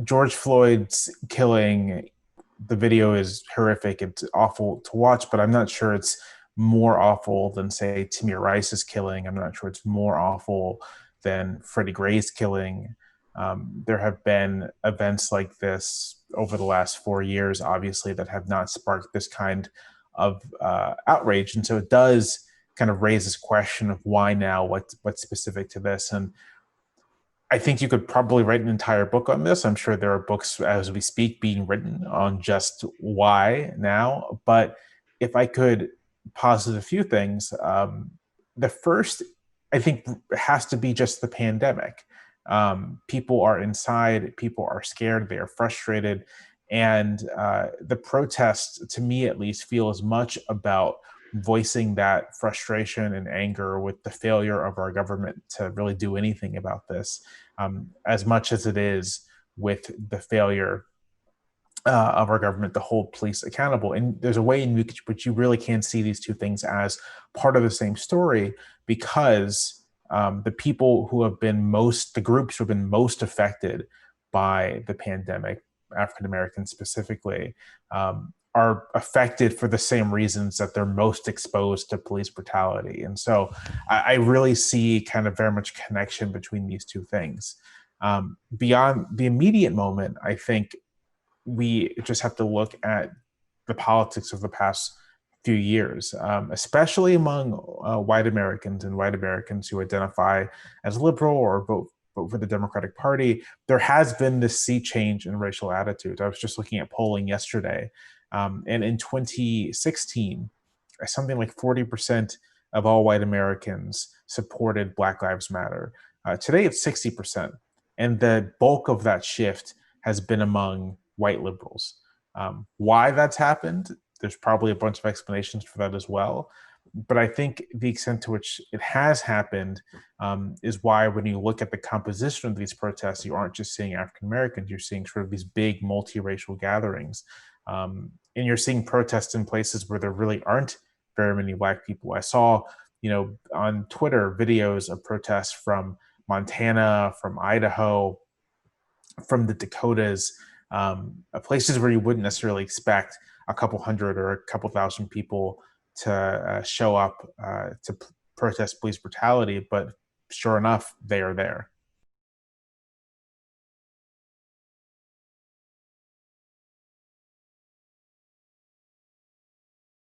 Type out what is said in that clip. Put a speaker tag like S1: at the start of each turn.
S1: George Floyd's killing, the video is horrific. It's awful to watch, but I'm not sure it's more awful than, say, Tamir Rice's killing. I'm not sure it's more awful than Freddie Gray's killing. There have been events like this over the last 4 years, obviously, that have not sparked this kind of outrage. And so it does kind of raise this question of why now, what's specific to this. And I think you could probably write an entire book on this. I'm sure there are books as we speak being written on just why now. But if I could posit a few things, the first, I think, has to be just the pandemic. People are inside, people are scared, they are frustrated. And the protests, to me at least, feel as much about voicing that frustration and anger with the failure of our government to really do anything about this, as much as it is with the failure of our government to hold police accountable. And there's a way in which you really can see these two things as part of the same story, because the people who have been the groups who have been most affected by the pandemic, African Americans specifically, are affected for the same reasons that they're most exposed to police brutality. And so I really see kind of very much connection between these two things. Beyond the immediate moment, I think we just have to look at the politics of the past few years, especially among white Americans and white Americans who identify as liberal or vote for the Democratic Party. There has been this sea change in racial attitudes. I was just looking at polling yesterday, and in 2016, something like 40% of all white Americans supported Black Lives Matter. Today, it's 60%. And the bulk of that shift has been among white liberals. Why that's happened, there's probably a bunch of explanations for that as well. But I think the extent to which it has happened is why, when you look at the composition of these protests, you aren't just seeing African Americans, you're seeing sort of these big multiracial gatherings. And you're seeing protests in places where there really aren't very many Black people. I saw, on Twitter, videos of protests from Montana, from Idaho, from the Dakotas, places where you wouldn't necessarily expect a couple hundred or a couple thousand people to show up to protest police brutality, but sure enough, they are there.